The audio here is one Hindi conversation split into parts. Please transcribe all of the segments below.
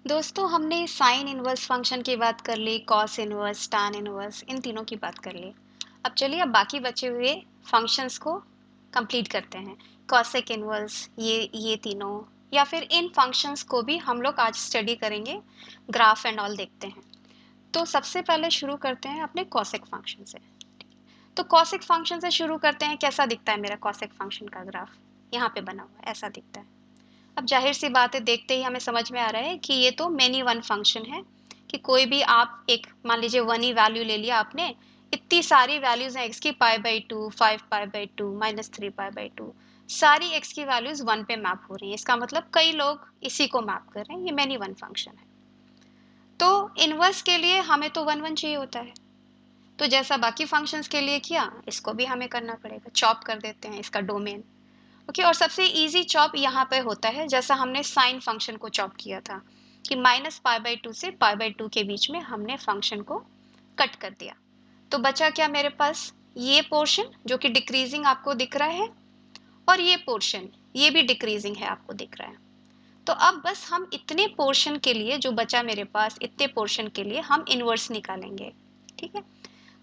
दोस्तों हमने साइन इनवर्स फंक्शन की बात कर ली, कॉस इनवर्स, टैन इनवर्स, इन तीनों की बात कर ली। अब चलिए अब बाकी बचे हुए फंक्शंस को कंप्लीट करते हैं। कॉसेक इनवर्स, ये तीनों, या फिर इन फंक्शंस को भी हम लोग आज स्टडी करेंगे, ग्राफ एंड ऑल देखते हैं। तो सबसे पहले शुरू करते हैं अपने कॉसेक फंक्शन से। तो कॉसेक फंक्शन से शुरू करते हैं। कैसा दिखता है मेरा कॉसेक फंक्शन का ग्राफ? यहाँ पे बना हुआ है, ऐसा दिखता है। अब जाहिर सी बात है, देखते ही हमें समझ में आ रहा है कि ये तो मेनी वन फंक्शन है, कि कोई भी आप एक मान लीजिए वन ही वैल्यू ले लिया आपने, इतनी सारी वैल्यूज हैं एक्स की, पाई/2, 5π/2, -3π/2, सारी एक्स की वैल्यूज वन पे मैप हो रही हैं। इसका मतलब कई लोग इसी को मैप कर रहे हैं, ये मेनी वन फंक्शन है। तो इनवर्स के लिए हमें तो वन वन चाहिए होता है, तो जैसा बाकी फंक्शंस के लिए किया, इसको भी हमें करना पड़ेगा। चॉप कर देते हैं इसका डोमेन। ओके, और सबसे इजी चॉप यहाँ पे होता है, जैसा हमने साइन फंक्शन को चॉप किया था कि -π/2 से π/2 के बीच में हमने फंक्शन को कट कर दिया। तो बचा क्या मेरे पास? ये पोर्शन जो कि डिक्रीजिंग आपको दिख रहा है, और ये पोर्शन ये भी डिक्रीजिंग है, आपको दिख रहा है। तो अब बस हम इतने पोर्शन के लिए, जो बचा मेरे पास, इतने पोर्शन के लिए हम इनवर्स निकालेंगे। ठीक है,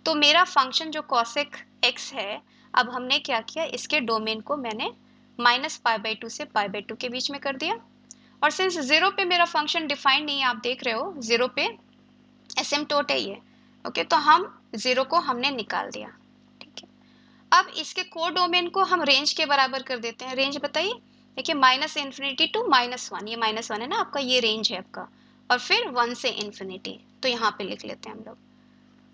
तो मेरा फंक्शन जो कॉसेक एक्स है, अब हमने क्या किया, इसके डोमेन को मैंने -π/2 से π/2 के बीच में कर दिया। और सिंस जीरो पे मेरा फंक्शन डिफाइंड नहीं है, आप देख रहे हो जीरो पे एसिम्प्टोट है ये। ओके, तो हम जीरो को हमने निकाल दिया। ठीक है, अब इसके को डोमेन को हम रेंज के बराबर कर देते हैं। रेंज बताइए। देखिए, -∞ to -1, ये -1 है ना आपका, ये रेंज है आपका। और फिर 1 से इन्फिनिटी, तो यहाँ पे लिख लेते हैं हम लोग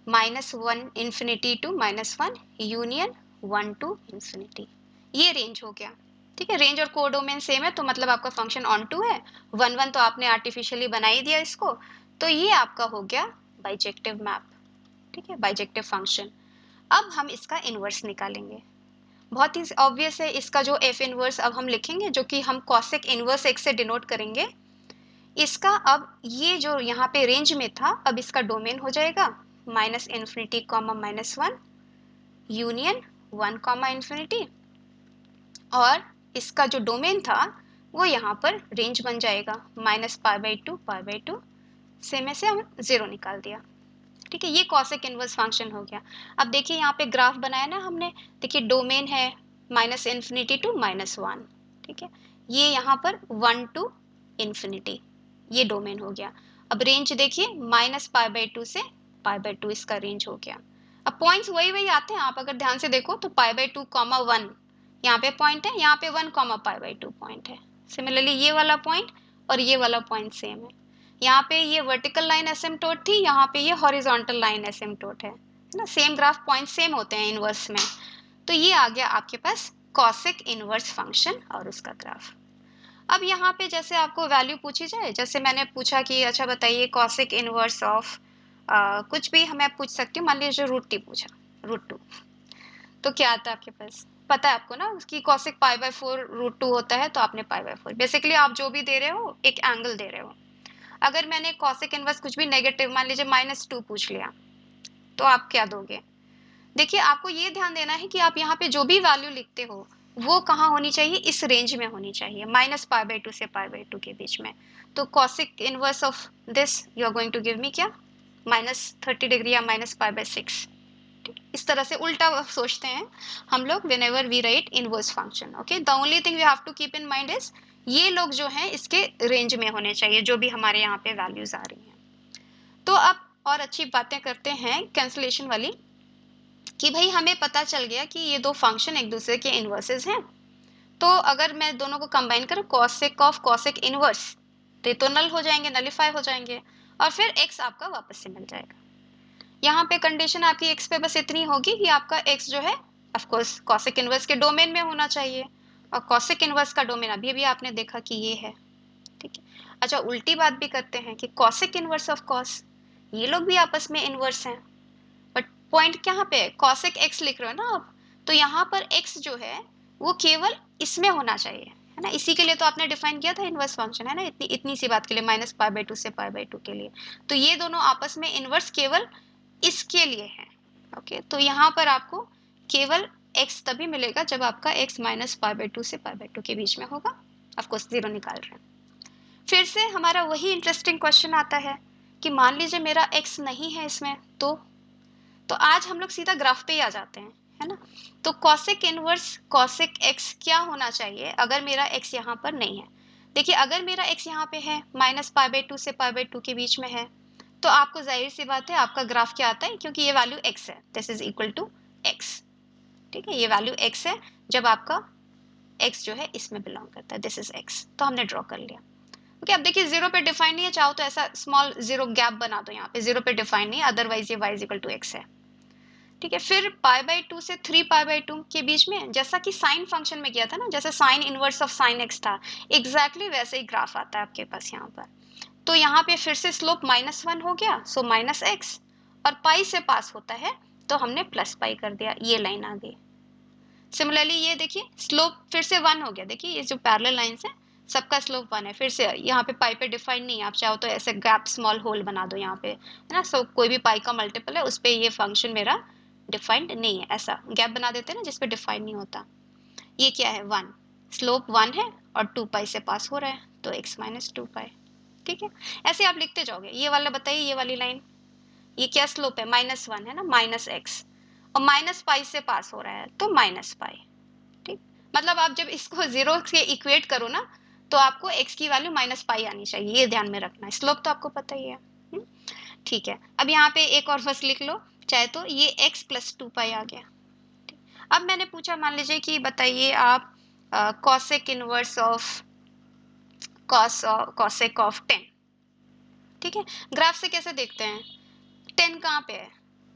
-1 ∞ to -1 यूनियन 1 to इन्फिनिटी, ये रेंज हो गया। ठीक है, रेंज और कोडोमेन सेम है, तो मतलब आपका फंक्शन ऑन टू है। 1 1 तो आपने आर्टिफिशियली बना ही दिया इसको, तो ये आपका हो गया बाइजेक्टिव मैप। ठीक है, बाइजेक्टिव फंक्शन। अब हम इसका इनवर्स निकालेंगे। बहुत ही ऑब्वियस है, इसका जो एफ इनवर्स अब हम लिखेंगे, जो कि हम कॉसेक इनवर्स एक्स से डिनोट करेंगे। इसका अब ये जो यहाँ पे रेंज में था, अब इसका डोमेन हो जाएगा -∞, -1 यूनियन 1, इन्फिनिटी। और इसका जो डोमेन था वो यहाँ पर रेंज बन जाएगा -π/2 से में से हम जीरो निकाल दिया। ठीक है, ये कॉसेक इनवर्स फंक्शन हो गया। अब देखिए यहाँ पे ग्राफ बनाया ना हमने, देखिए डोमेन है -∞ to -1। ठीक है, ये यहाँ पर 1 to इन्फिनिटी, ये डोमेन हो गया। अब रेंज देखिए, -π/2 से π/2 इसका रेंज हो गया। अब पॉइंट्स वही वही आते हैं, आप अगर ध्यान से देखो तो π/2, 1 यहाँ पे पॉइंट है, यहाँ पे 1, π/2 पॉइंट है। सिमिलरली ये वाला पॉइंट और ये वाला पॉइंट सेम है। यहाँ पे ये वर्टिकल लाइन एसिम्प्टोट थी, यहाँ पे ये हॉरिजॉन्टल लाइन एसिम्प्टोट है ना। सेम ग्राफ पॉइंट सेम होते हैं इनवर्स में। तो ये आ गया आपके पास कॉसेक इनवर्स फंक्शन और उसका ग्राफ। अब यहाँ पे जैसे आपको वैल्यू पूछी जाए, जैसे मैंने पूछा कि अच्छा बताइए कॉसेक इनवर्स ऑफ कुछ भी हमें पूछ सकती हूँ, मान लीजिए √t पूछा, √2, तो क्या आता है आपके पास? पता है आपको ना उसकी कॉसेक π/4 √2 होता है, तो आपने π/4। बेसिकली आप जो भी दे रहे हो, एक एंगल दे रहे हो। अगर मैंने कॉसेक इनवर्स कुछ भी नेगेटिव, मान लीजिए -2 पूछ लिया, तो आप क्या दोगे? देखिए, आपको ये ध्यान देना है कि आप यहाँ पे जो भी वैल्यू लिखते हो वो कहाँ होनी चाहिए, इस रेंज में होनी चाहिए, -π/2 से π/2 के बीच में। तो cosec inverse of this you are going to give me क्या, -30° या -π/6। इस तरह से उल्टा सोचते हैं हम लोग whenever we write inverse function। okay, the only thing we have to keep in mind is ये लोग जो हैं इसके रेंज में होने चाहिए, जो भी हमारे यहाँ पे वैल्यूज आ रही हैं। तो अब और अच्छी बातें करते हैं कैंसलेशन वाली, कि भाई हमें पता चल गया कि ये दो फंक्शन एक दूसरे के इनवर्सेस हैं। तो अगर मैं दोनों को कंबाइन करूँ, कॉसेक ऑफ कॉसेक इनवर्स, तो ये तो नल हो जाएंगे, नलीफाई हो जाएंगे, और फिर x आपका वापस से मिल जाएगा। यहाँ पे कंडीशन आपकी x पे बस इतनी होगी कि आपका x जो है ऑफ कोर्स कॉसेक इनवर्स के डोमेन में होना चाहिए, और कॉसेक इनवर्स का डोमेन अभी भी आपने देखा कि ये है। ठीक है, अच्छा उल्टी बात भी करते हैं कि कॉसेक इनवर्स ऑफ कॉस, ये लोग भी आपस में इनवर्स हैं, बट पॉइंट कहाँ पे है, कॉसेक एक्स लिख रहे हो ना आप, तो यहाँ पर x जो है वो केवल इसमें होना चाहिए, है ना। इसी के लिए तो आपने डिफाइन किया था इनवर्स फंक्शन, है ना, इतनी इतनी सी बात के लिए, -π/2 से π/2 के लिए। तो ये दोनों आपस में इनवर्स केवल इसके लिए है। ओके, तो यहाँ पर आपको केवल x तभी मिलेगा जब आपका x -π/2 से π/2 के बीच में होगा। ऑफ कोर्स जीरो निकाल रहे हैं। फिर से हमारा वही इंटरेस्टिंग क्वेश्चन आता है कि मान लीजिए मेरा x नहीं है इसमें, तो आज हम लोग सीधा ग्राफ पे ही आ जाते हैं, है ना। तो कॉसेक इनवर्स कॉसेक x क्या होना चाहिए अगर मेरा x यहाँ पर नहीं है। देखिए अगर मेरा x यहाँ पे है -π/2 से π/2 के बीच में है, तो आपको जाहिर सी बात है आपका ग्राफ क्या आता है, क्योंकि ये वैल्यू x है, this is equal to x। ठीक है, ये वैल्यू x है जब आपका x जो है इसमें बिलोंग करता है, दिस इज x। तो हमने ड्रॉ कर लिया। ओके, अब देखिए जीरो पे डिफाइन नहीं है, चाहो तो ऐसा स्मॉल जीरो गैप बना दो यहाँ पे, जीरो पे डिफाइन नहीं है, अदरवाइज ये y is equal to x है। ठीक है, फिर π/2 से 3π/2 के बीच में, जैसा कि साइन फंक्शन में किया था ना, जैसे sine inverse of sine x था, एग्जैक्टली वैसे ही ग्राफ आता है आपके पास यहाँ पर। तो यहाँ पे फिर से स्लोप -1 हो गया, सो -x, और पाई से पास होता है तो हमने +π कर दिया, ये लाइन आ गई। सिमिलरली ये देखिए स्लोप फिर से 1 हो गया, देखिए ये जो पैरेलल लाइंस है सबका स्लोप 1 है। फिर से यहाँ पे पाई पे डिफाइन नहीं है, आप चाहो तो ऐसे गैप स्मॉल होल बना दो यहाँ पे, है ना। सो कोई भी पाई का मल्टीपल है उस पे ये फंक्शन मेरा डिफाइंड नहीं है, ऐसा गैप बना देते हैं ना जिसपे डिफाइन नहीं होता। ये क्या है 1, स्लोप 1 है और 2π से पास हो रहा है, तो x - 2π। ठीक है, ऐसे आप लिखते जाओगे। ये वाला बताइए, ये वाली लाइन, ये क्या स्लोप है, -1 है ना, -x, और -π से पास हो रहा है तो -π। ठीक, मतलब आप जब इसको जीरो से इक्वेट करो ना, तो आपको x की वैल्यू -π आनी चाहिए, ये ध्यान में रखना है। स्लोप तो आपको पता ही है। ठीक है, अब यहाँ पे एक और बस लिख लो चाहे तो, ये x + 2π आ गया। अब मैंने पूछा, मान लीजिए कि बताइए आप cosec inverse of cosec of 10। ठीक है, ग्राफ से कैसे देखते हैं, 10 कहाँ पे है,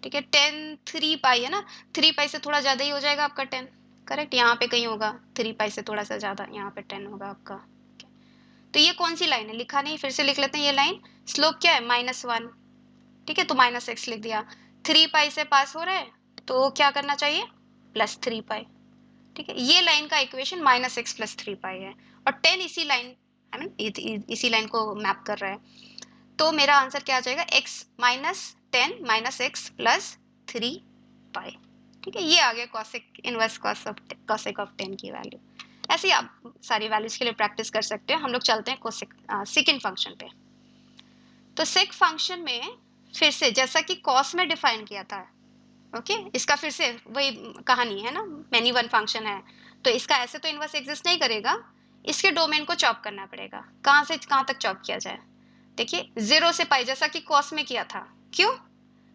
ठीक है, 10 3π है ना, 3π से थोड़ा ज्यादा ही हो जाएगा आपका 10, करेक्ट, यहाँ पे कहीं होगा 3π से थोड़ा सा ज्यादा, यहाँ पे 10 होगा आपका। तो ये कौन सी लाइन है, लिखा नहीं, फिर से लिख लेते हैं। ये लाइन स्लोप क्या है, -1, ठीक है, तो -x लिख दिया। 3π से पास हो रहा है तो क्या करना चाहिए, +3π। ठीक है, ये लाइन का इक्वेशन -x + 3π है, और 10 इसी लाइन, आई मीन इसी लाइन को मैप कर रहा है। तो मेरा आंसर क्या आ जाएगा, x -10 - x + 3π। ठीक है, ये आ गया कॉसेक इनवर्स कॉसेक ऑफ 10 की वैल्यू। ऐसे ही आप सारी वैल्यूज के लिए प्रैक्टिस कर सकते हो। हम लोग चलते हैं कोसेक सेकंड फंक्शन पे। तो सेक फंक्शन में फिर से जैसा कि कॉस में डिफाइन किया था, ओके, इसका फिर से वही कहानी है ना, मेनी वन फंक्शन है, तो इसका ऐसे तो इनवर्स एग्जिस्ट नहीं करेगा, इसके डोमेन को चॉप करना पड़ेगा। कहाँ से कहाँ तक चॉप किया जाए, देखिए 0 से पाई, जैसा कि कॉस में किया था। क्यों,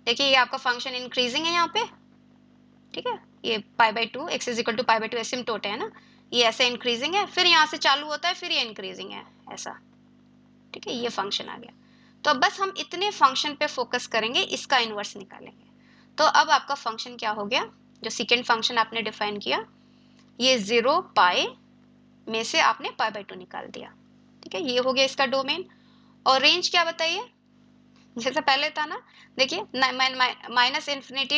देखिए ये आपका फंक्शन इंक्रीजिंग है यहाँ पे, ठीक है, ये π/2 x is equal to π/2 asymptote है ना, ये ऐसे इंक्रीजिंग है, फिर यहाँ से चालू होता है, फिर ये इंक्रीजिंग है ऐसा। ठीक है, ये फंक्शन आ गया। तो अब बस हम इतने फंक्शन पे फोकस करेंगे, इसका इनवर्स निकालेंगे। तो अब आपका फंक्शन क्या हो गया, जो सेकेंड फंक्शन आपने डिफाइन किया, ये 0 पाई में से आपने π/2 निकाल दिया। ठीक है, ये हो गया इसका डोमेन। और रेंज क्या बताइए, जैसा पहले था ना, देखिए -∞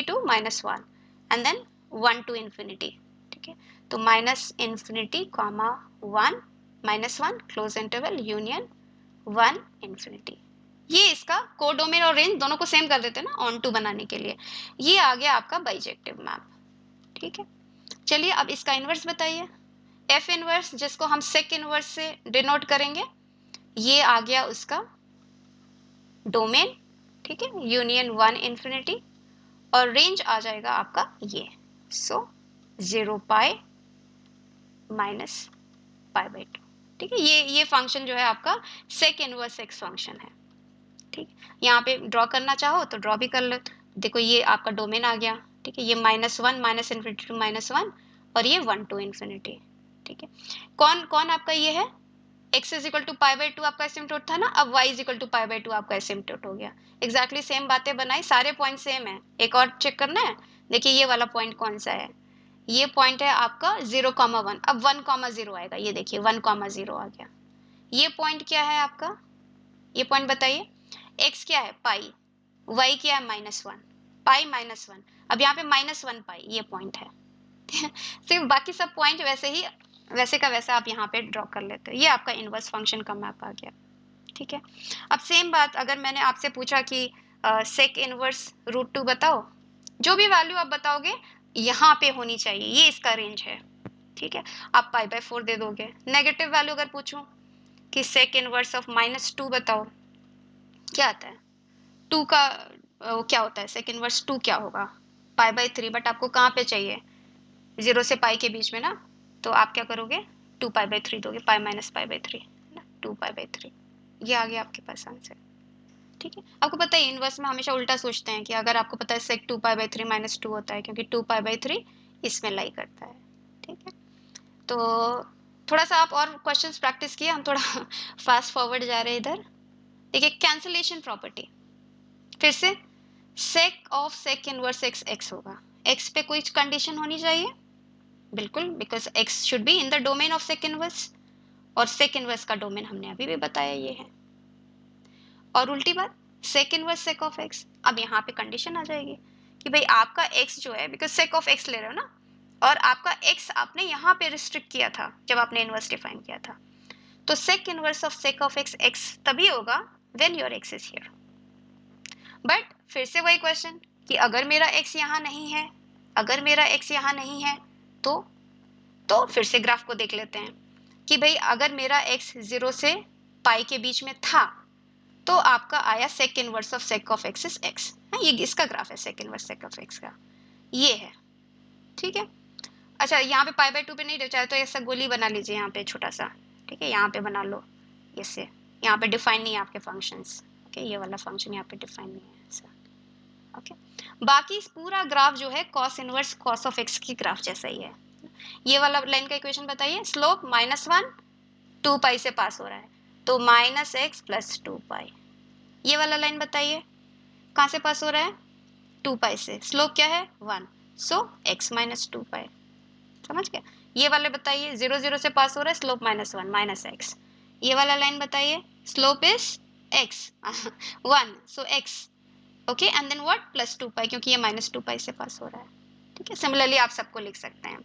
to -1 एंड देन 1 to ∞। ठीक है, तो -∞, (1) -1 क्लोज इंटरवल यूनियन 1 ∞। ये इसका कोडोमेन और रेंज दोनों को सेम कर देते हैं ना ऑन टू बनाने के लिए। ये आ गया आपका बाइजेक्टिव मैप। ठीक है, चलिए अब इसका इनवर्स बताइए। एफ इनवर्स, जिसको हम सेक इनवर्स से डिनोट करेंगे, ये आ गया उसका डोमेन। ठीक है, यूनियन 1 ∞, और रेंज आ जाएगा आपका ये, सो 0 पाई -π/2। ठीक है, ये फंक्शन जो है आपका सेक इनवर्स एक्स फंक्शन है। ठीक, यहाँ पे ड्रॉ करना चाहो तो ड्रॉ भी कर लो। देखो ये आपका डोमेन आ गया। ठीक है, ये -1 -∞ to -1, और ये 1 to ∞। ठीक है, कौन कौन आपका ये है, x इज इक्वल टू π/2 आपका एसिम्प्टोट था ना, अब y इज इक्वल टू π/2 आपका एसिम्प्टोट हो गया। एग्जैक्टली सेम बातें बनाई, सारे पॉइंट सेम है। एक और चेक करना है, देखिए ये वाला पॉइंट कौन सा है, ये पॉइंट है आपका 0,1। अब 1,0 आएगा, ये देखिए 1,0 आ गया। ये पॉइंट क्या है आपका, ये पॉइंट बताइए। x क्या है पाई, y क्या है -1, पाई -1। अब यहाँ पे -1 पाई, ये पॉइंट है। सिर्फ बाकी सब पॉइंट वैसे ही, वैसे का वैसा आप यहाँ पे ड्रॉ कर लेते हो। ये आपका इनवर्स फंक्शन का मैप आ गया। ठीक है, अब सेम बात अगर मैंने आपसे पूछा कि सेक इनवर्स √2 बताओ, जो भी वैल्यू आप बताओगे यहाँ पे होनी चाहिए, ये इसका रेंज है। ठीक है, आप π/4 दे दोगे। नेगेटिव वैल्यू अगर पूछूं कि सेक इनवर्स ऑफ -2 बताओ क्या आता है। 2 का क्या होता है, सेक इनवर्स 2 क्या होगा, π/3, बट आपको कहाँ पे चाहिए, 0 से पाई के बीच में ना, तो आप क्या करोगे 2π/3 दोगे, पाई माइनस π/3 ना, 2π/3, ये आ गया आपके पास आंसर। ठीक है, आपको पता है इनवर्स में हमेशा उल्टा सोचते हैं कि अगर आपको पता है सेक 2π/3 -2 होता है, क्योंकि 2π/3 इसमें लाई करता है। ठीक है, तो थोड़ा सा आप और क्वेश्चंस प्रैक्टिस किए, हम थोड़ा फास्ट फॉरवर्ड जा रहे हैं इधर। देखिए कैंसलेशन प्रॉपर्टी, फिर से sec of sec inverse x x होगा, एक्स पे कोई कंडीशन होनी चाहिए, बिल्कुल, because x should be in the domain of sec inverse, और सेक इनवर्स का डोमेन हमने अभी भी बताया ये है। और उल्टी बात, sec inverse sec of x, अब यहाँ पे कंडीशन आ जाएगी कि भाई आपका एक्स जो है, बिकॉज सेक ऑफ एक्स ले रहे हो ना, और आपका एक्स आपने यहाँ पे रिस्ट्रिक्ट किया था जब आपने इनवर्स डिफाइन किया था, तो sec inverse of sec of x x तभी होगा when your x is here. But फिर से वही क्वेश्चन कि अगर मेरा एक्स यहाँ नहीं है, अगर मेरा एक्स यहाँ नहीं है तो फिर से ग्राफ को देख लेते हैं कि भाई अगर मेरा एक्स 0 से पाई के बीच में था, तो आपका आया sec inverse of sec of x is x, ये इसका ग्राफ है sec inverse sec of x का, ये है। ठीक है, अच्छा यहाँ पे π/2 पे नहीं चाहे तो ऐसा गोली बना लीजिए यहाँ पे छोटा सा, ठीक है, यहाँ पे बना लो ऐसे, यहाँ पे डिफाइन नहीं है आपके फंक्शंस, ओके, ये वाला फंक्शन यहाँ पे डिफाइन नहीं है ऐसा, ओके। बाकी पूरा ग्राफ जो है cos inverse cos of x की ग्राफ जैसा ही है। ये वाला लाइन का इक्वेशन बताइए, स्लोप -1 2π से पास हो रहा है, तो -x + 2π, ये वाला लाइन बताइए कहाँ से पास हो रहा है, 2π से, स्लोप क्या है 1, सो x - 2π, समझ गया। ये वाले बताइए 0 0 से पास हो रहा है, स्लोप -1 -x, ये वाला लाइन बताइए slope is x 1, so x, okay, and then what +2π, क्योंकि ये -2π से पास हो रहा है। ठीक है, सिमिलरली आप सबको लिख सकते हैं।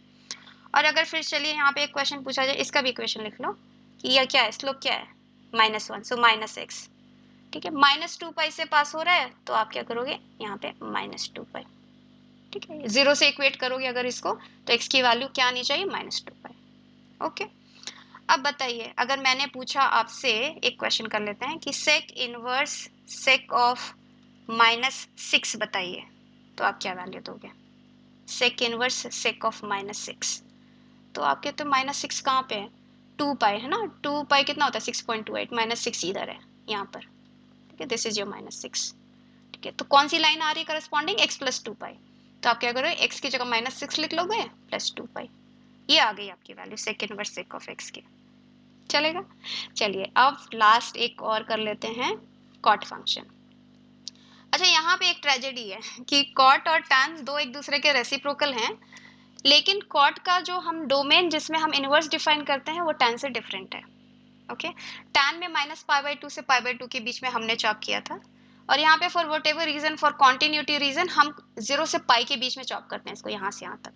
और अगर फिर चलिए यहाँ पे एक क्वेश्चन पूछा जाए, इसका भी इक्वेशन लिख लो कि यह क्या है, स्लोप क्या है -1, सो -x, ठीक है, -2π से पास हो रहा है, तो आप क्या करोगे यहाँ पे -2π, ठीक है, 0 से इक्वेट करोगे अगर इसको, तो x की वैल्यू क्या आनी चाहिए -2π, ओके। अब बताइए अगर मैंने पूछा आपसे, एक क्वेश्चन कर लेते हैं कि सेक इनवर्स सेक ऑफ -6 बताइए, तो आप क्या वैल्यू दोगे, सेक इनवर्स सेक ऑफ -6, तो आप कहते हो -6 कहाँ पे है, 2π है ना, 2π कितना होता है 6.28, -6 इधर है यहाँ पर, ठीक है, दिस इज योर -6, ठीक है, तो कौन सी लाइन आ रही है करस्पॉन्डिंग, x + 2π, तो आप क्या करोगे x की जगह -6 लिख लोगे +2π, ये आ गई आपकी value sec inverse sec of x की, चलेगा। चलिए अब लास्ट एक और कर लेते हैं, कॉट फंक्शन। अच्छा यहाँ पे एक ट्रेजेडी है कि कॉट और टैन दो एक दूसरे के रेसिप्रोकल हैं, लेकिन कॉट का जो हम डोमेन जिसमें हम इनवर्स डिफाइन करते हैं वो टैन से डिफरेंट है, ओके। टैन में -π/2 से π/2 के बीच में हमने चॉप किया था, और यहाँ पे for whatever reason, for continuity reason, हम 0 से पाई के बीच में चॉप करते हैं इसको यहाँ से यहाँ तक,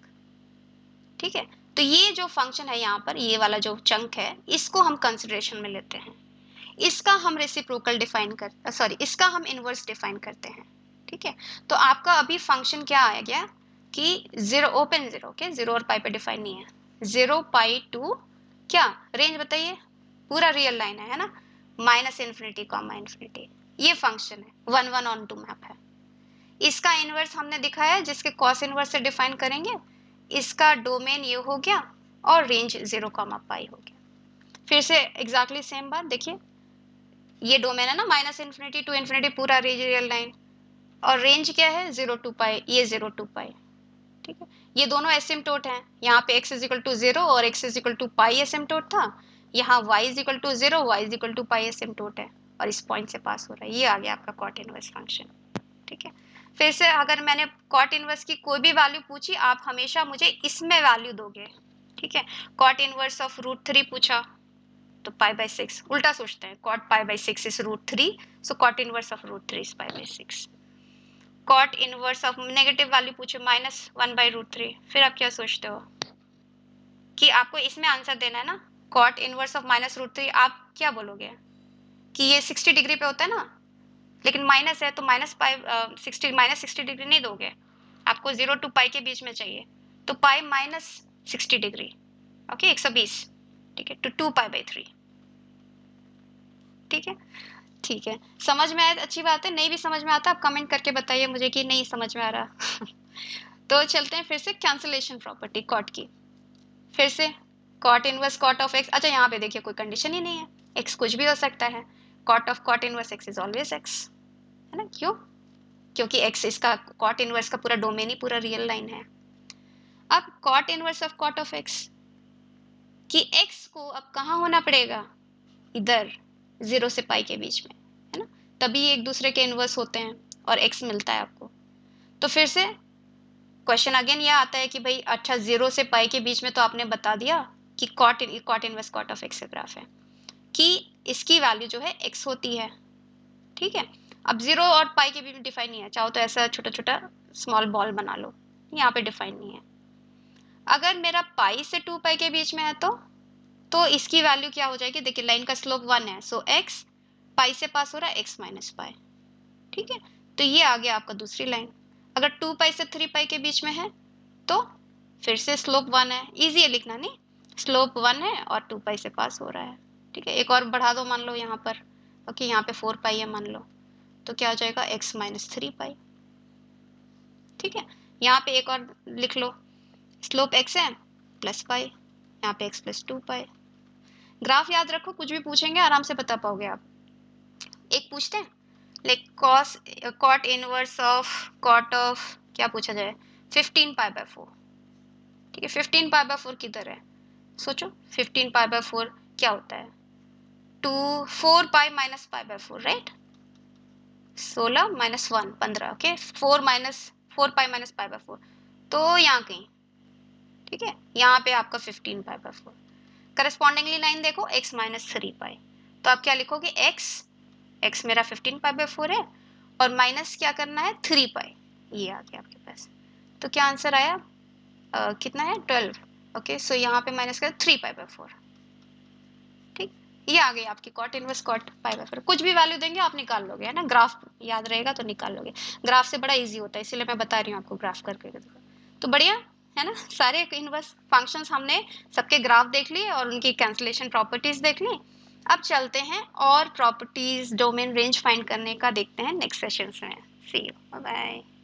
ठीक है। तो ये जो फंक्शन है यहाँ पर, ये वाला जो चंक है, इसको हम कंसिडरेशन में लेते हैं, इसका हम रेसिप्रोकल डिफाइन कर, सॉरी, इसका हम इनवर्स डिफाइन करते हैं, ठीक है। तो आपका अभी फंक्शन क्या आ गया कि 0 ओपन 0, ओके, 0 और पाई पे डिफाइन नहीं है, 0 पाई टू क्या रेंज बताइए, पूरा रियल लाइन है ना, -∞, ये फंक्शन है, 1 1 ऑन 2 मैप है। इसका इनवर्स हमने दिखाया है, जिसके कॉस इनवर्स से डिफाइन करेंगे, इसका डोमेन ये हो गया और रेंज 0, पाई हो गया। फिर से एग्जैक्टली सेम बात देखिए, ये डोमेन है ना -∞ to ∞, पूरा रियल लाइन, और रेंज क्या है 0 to पाई, ये 0 to पाई, ठीक है। ये दोनों एसिम्प्टोट हैं, यहाँ पे x = 0 और x = पाई एसिम्प्टोट था, यहाँ y = 0 y = पाई एसिम्प्टोट है, और इस पॉइंट से पास हो रहा है, ये आ गया आपका कॉट इनवर्स फंक्शन, ठीक है। फिर से अगर मैंने कॉट इनवर्स की कोई भी वैल्यू पूछी, आप हमेशा मुझे इसमें वैल्यू दोगे, ठीक है। कॉट इनवर्स ऑफ √3 पूछा तो π/6, उल्टा सोचते हैं, cot π/6 is √3, so cot inverse of √3 is π/6। cot inverse of negative value पूछे -1/√3, फिर आप क्या सोचते हो कि आपको इसमें आंसर देना है ना, cot inverse of -√3, आप क्या बोलोगे कि ये 60 डिग्री पे होता है ना, लेकिन माइनस है तो -60 डिग्री नहीं दोगे, आपको 0 to पाई के बीच में चाहिए, तो पाई -60 डिग्री, ओके, 120, ठीक है, तो 2π/3, ठीक है, ठीक है, समझ में आया तो अच्छी बात है, नहीं भी समझ में आता आप कमेंट करके बताइए मुझे कि नहीं समझ में आ रहा। तो चलते हैं फिर से कैंसलेशन प्रॉपर्टी कॉट की। फिर से cot inverse cot of x, अच्छा यहाँ पे देखिए कोई कंडीशन ही नहीं है, एक्स कुछ भी हो सकता है, cot of cot inverse x is always x, है ना, क्यों? क्योंकि एक्स इसका कॉट इनवर्स का पूरा डोमेन ही पूरा रियल लाइन है। अब cot inverse of cot of x कि एक्स को अब कहाँ होना पड़ेगा, इधर 0 से पाई के बीच में, है ना, तभी एक दूसरे के इनवर्स होते हैं और एक्स मिलता है आपको। तो फिर से क्वेश्चन अगेन ये आता है कि भाई अच्छा 0 से पाई के बीच में तो आपने बता दिया कि cot inverse cot of x का ग्राफ है कि इसकी वैल्यू जो है एक्स होती है, ठीक है। अब 0 और पाई के बीच में डिफाइन नहीं है, चाहो तो ऐसा छोटा छोटा स्मॉल बॉल बना लो, यहाँ पे डिफाइन नहीं है। अगर मेरा पाई से 2 पाई के बीच में है तो इसकी वैल्यू क्या हो जाएगी, देखिए लाइन का स्लोप 1 है, सो एक्स पाई से पास हो रहा है एक्स माइनस पाई, ठीक है। तो ये आ गया आपका दूसरी लाइन। अगर 2 पाई से 3 पाई के बीच में है तो फिर से स्लोप 1 है, इजी है लिखना, नहीं, स्लोप 1 है और 2 पाई से पास हो रहा है, ठीक है। एक और बढ़ा दो मान लो यहाँ पर, ओके, यहाँ पे 4 पाई है मान लो, तो क्या हो जाएगा एक्स माइनस 3 पाई, ठीक है। यहाँ पे एक और लिख लो, स्लोप एक्स है प्लस पाई, यहाँ पे एक्स प्लस 2 पाई। ग्राफ याद रखो, कुछ भी पूछेंगे आराम से बता पाओगे आप। एक पूछते हैं, like cos cot inverse of cot of क्या पूछा जाए, 15 पाई बाय 4, ठीक है। 15 पाई बाय 4 किधर है, सोचो 15 पाई बाय 4 क्या होता है, 4 pi minus pi by 4, right, 16 minus 1 15, okay, 4 pi minus pi by 4, तो यहाँ कहीं, ठीक है, यहाँ पे आपका 15 पाई बाय 4। करस्पॉन्डिंगली लाइन देखो x माइनस 3 पाई, तो आप क्या लिखोगे, x मेरा 15 पाई बाय 4 है और माइनस क्या करना है 3 पाई, ये आ गया आपके पास। तो क्या आंसर आया, कितना है 12, ओके, सो यहाँ पे माइनस कर 3 पाई बाय 4, ठीक। ये आ गई आपकी cot inverse cot pi by 4, कुछ भी वैल्यू देंगे आप निकाल लोगे, है ना, ग्राफ याद रहेगा तो निकाल लोगे, ग्राफ से बड़ा इजी होता है, इसीलिए मैं बता रही हूँ आपको ग्राफ करके। तो बढ़िया है ना, सारे इनवर्स फंक्शंस हमने सबके ग्राफ देख लिए और उनकी कैंसलेशन प्रॉपर्टीज देख ली। अब चलते हैं और प्रॉपर्टीज डोमेन रेंज फाइंड करने का देखते हैं नेक्स्ट सेशंस में। सी यू, बाय बाय।